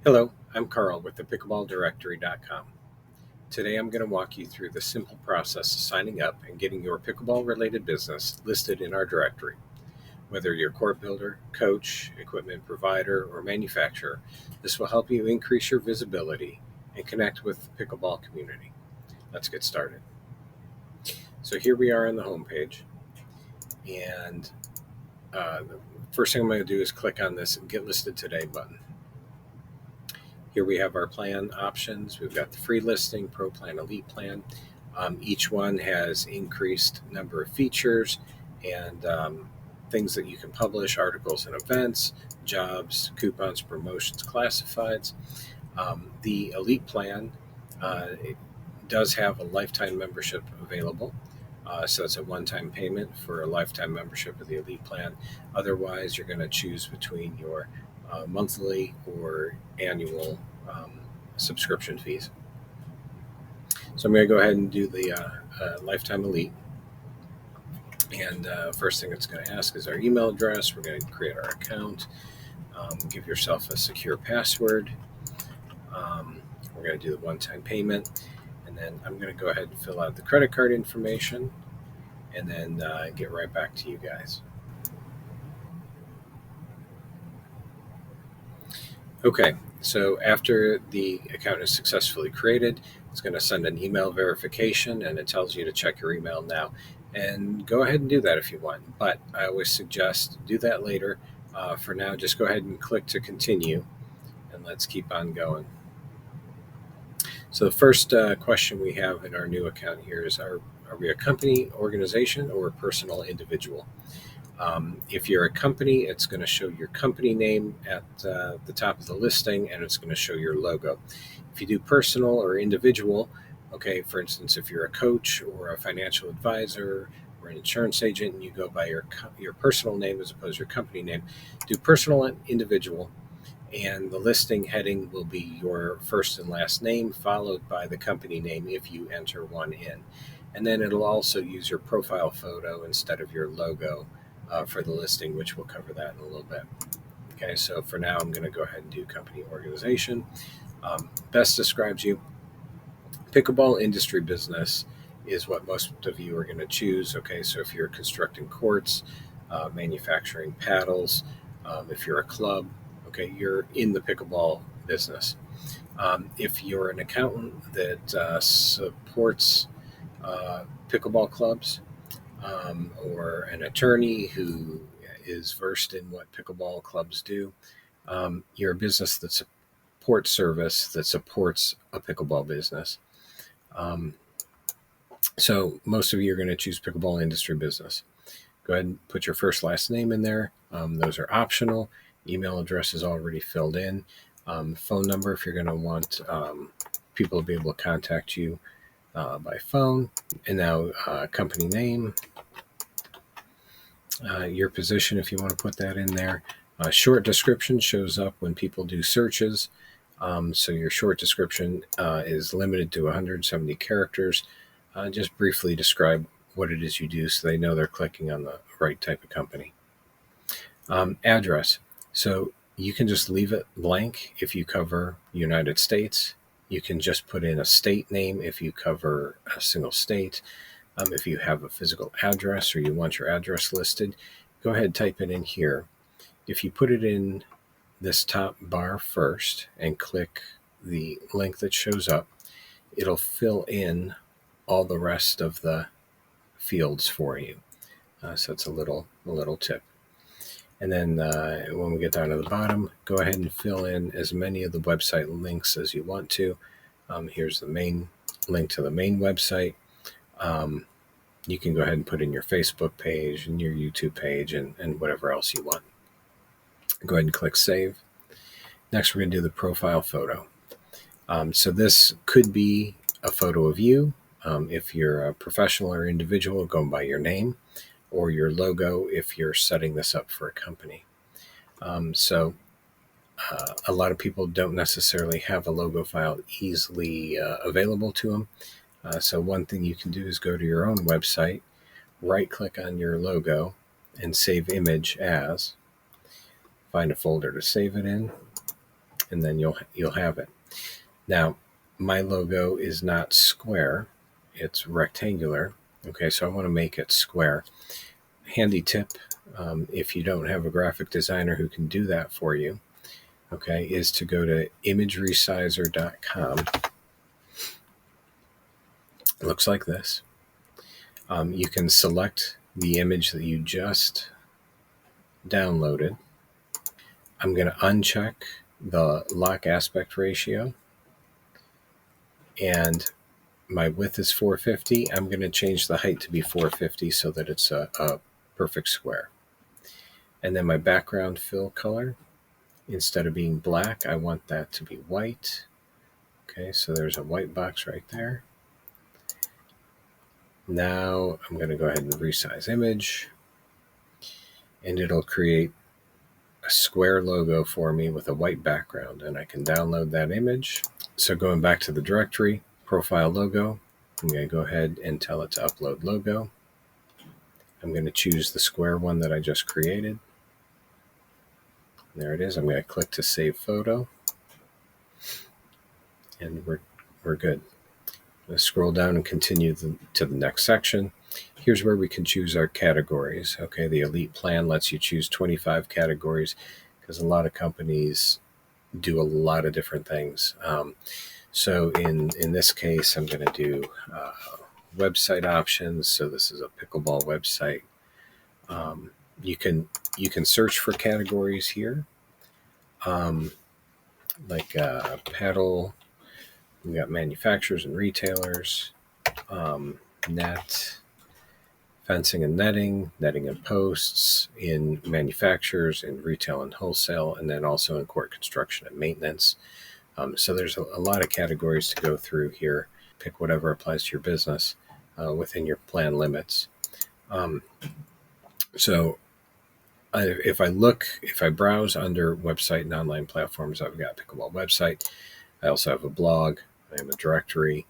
Hello, I'm Carl with the pickleballdirectory.com. Today I'm going to walk you through the simple process of signing up and getting your pickleball related business listed in our directory. Whether you're a court builder, coach, equipment provider, or manufacturer, this will help you increase your visibility and connect with the pickleball community. Let's get started. So here we are on the homepage, and the first thing I'm going to do is click on this Get Listed Today button. Here we have our plan options. We've got the free listing, pro plan, elite plan. Each one has increased number of features and things that you can publish, articles and events, jobs, coupons, promotions, classifieds. The elite plan it does have a lifetime membership available. So it's a one-time payment for a lifetime membership of the elite plan. Otherwise, you're going to choose between your monthly or annual subscription fees. So I'm going to go ahead and do the lifetime elite. And first thing it's going to ask is our email address. We're going to create our account. Give yourself a secure password. We're going to do the one-time payment. And then I'm going to go ahead and fill out the credit card information and then get right back to you guys. Okay, so after the account is successfully created, it's going to send an email verification and it tells you to check your email now. And go ahead and do that if you want, but I always suggest do that later. For now, just go ahead and click to continue and let's keep on going. So the first question we have in our new account here is, are we a company, organization, or a personal individual? If you're a company, it's going to show your company name at the top of the listing, and it's going to show your logo. If you do personal or individual, okay, for instance, if you're a coach or a financial advisor or an insurance agent, and you go by your personal name as opposed to your company name, do personal and individual, and the listing heading will be your first and last name, followed by the company name if you enter one in. And then it'll also use your profile photo instead of your logo for the listing, which we'll cover that in a little bit. Okay, so for now, I'm going to go ahead and do company organization. Best describes you. Pickleball industry business is what most of you are going to choose. Okay, so if you're constructing courts, manufacturing paddles, if you're a club, okay, you're in the pickleball business. If you're an accountant that supports pickleball clubs, or an attorney who is versed in what pickleball clubs do, you're a business that supports service that supports a pickleball business. So most of you are going to choose pickleball industry business. Go ahead and put your first, last name in there. Those are optional. Email address is already filled in. Phone number, if you're going to want people to be able to contact you by phone. And now company name, your position, if you want to put that in there. Short description shows up when people do searches. So your short description is limited to 170 characters. Just briefly describe what it is you do so they know they're clicking on the right type of company. Address. So you can just leave it blank if you cover United States. You can just put in a state name if you cover a single state. If you have a physical address or you want your address listed, go ahead and type it in here. If you put it in this top bar first and click the link that shows up, it'll fill in all the rest of the fields for you. So it's a little tip. And then when we get down to the bottom, go ahead and fill in as many of the website links as you want to. Here's the main link to the main website. You can go ahead and put in your Facebook page and your YouTube page and whatever else you want. Go ahead and click Save. Next, we're going to do the profile photo. So this could be a photo of you. If you're a professional or individual, going by your name, or your logo if you're setting this up for a company. So a lot of people don't necessarily have a logo file easily available to them. So one thing you can do is go to your own website, right-click on your logo, and save image as. Find a folder to save it in, and then you'll have it. Now, my logo is not square, it's rectangular. Okay, so I want to make it square. Handy tip, if you don't have a graphic designer who can do that for you, okay, is to go to imageresizer.com. It looks like this. You can select the image that you just downloaded. I'm going to uncheck the lock aspect ratio, and my width is 450. I'm going to change the height to be 450 so that it's a perfect square. And then my background fill color, instead of being black, I want that to be white. Okay, so there's a white box right there. Now I'm going to go ahead and resize image, and it'll create a square logo for me with a white background, and I can download that image. So going back to the directory, profile logo, I'm going to go ahead and tell it to upload logo. I'm going to choose the square one that I just created. There it is. I'm going to click to save photo, and we're good. I'm going to scroll down and continue to the next section. Here's where we can choose our categories. Okay, the Elite plan lets you choose 25 categories because a lot of companies do a lot of different things. So in this case, I'm going to do website options. So this is a pickleball website. You can search for categories here, like paddle. We got manufacturers and retailers, net, fencing and netting and posts in manufacturers, in retail and wholesale, and then also in court construction and maintenance. So there's a lot of categories to go through here. Pick whatever applies to your business within your plan limits. So if I browse under website and online platforms, I've got Pickleball website. I also have a blog. I have a directory.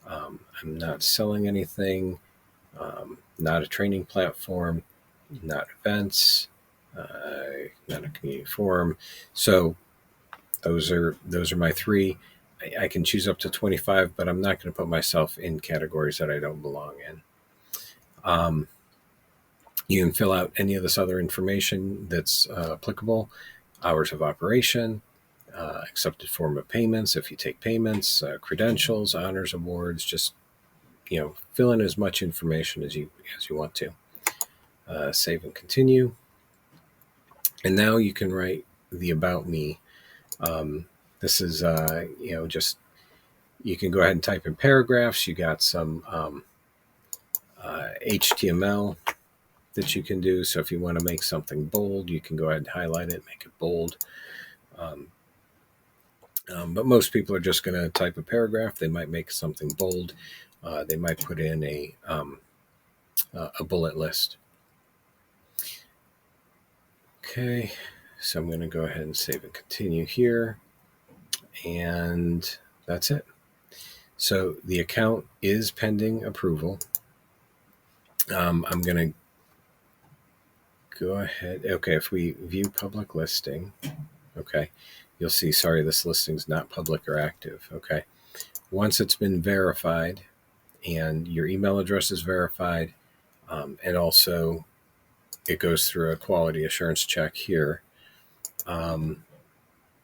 I'm not selling anything. Not a training platform. Not events. Not a community forum. So those are my three. I can choose up to 25, but I'm not going to put myself in categories that I don't belong in. You can fill out any of this other information that's applicable. Hours of operation, accepted form of payments if you take payments, credentials, honors, awards. Just fill in as much information as you want to. Save and continue. And now you can write the about me. This is just, you can go ahead and type in paragraphs. You got some HTML that you can do. So if you want to make something bold, you can go ahead and highlight it, make it bold. But most people are just going to type a paragraph. They might make something bold. They might put in a bullet list. Okay, so I'm going to go ahead and save and continue here. And that's it. So the account is pending approval. I'm going to go ahead. Okay, if we view public listing, okay, you'll see, sorry, this listing's not public or active. Okay, once it's been verified and your email address is verified, and also it goes through a quality assurance check here,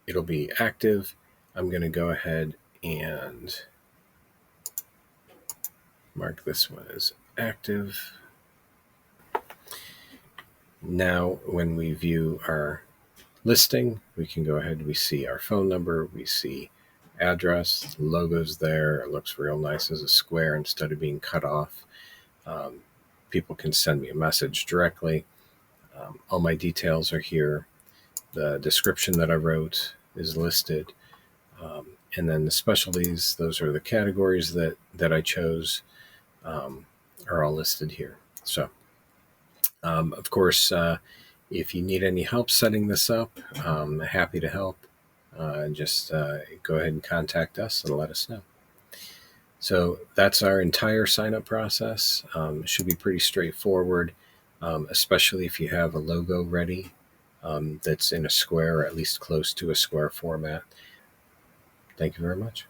it'll be active. I'm going to go ahead and mark this one as active. Now, when we view our listing, we can go ahead, we see our phone number, we see address, the logo's there. It looks real nice as a square instead of being cut off. People can send me a message directly. All my details are here. The description that I wrote is listed. And then the specialties, those are the categories that I chose, are all listed here. So, of course, if you need any help setting this up, I'm happy to help. Just go ahead and contact us and let us know. So that's our entire sign-up process. It should be pretty straightforward, especially if you have a logo ready that's in a square or at least close to a square format. Thank you very much.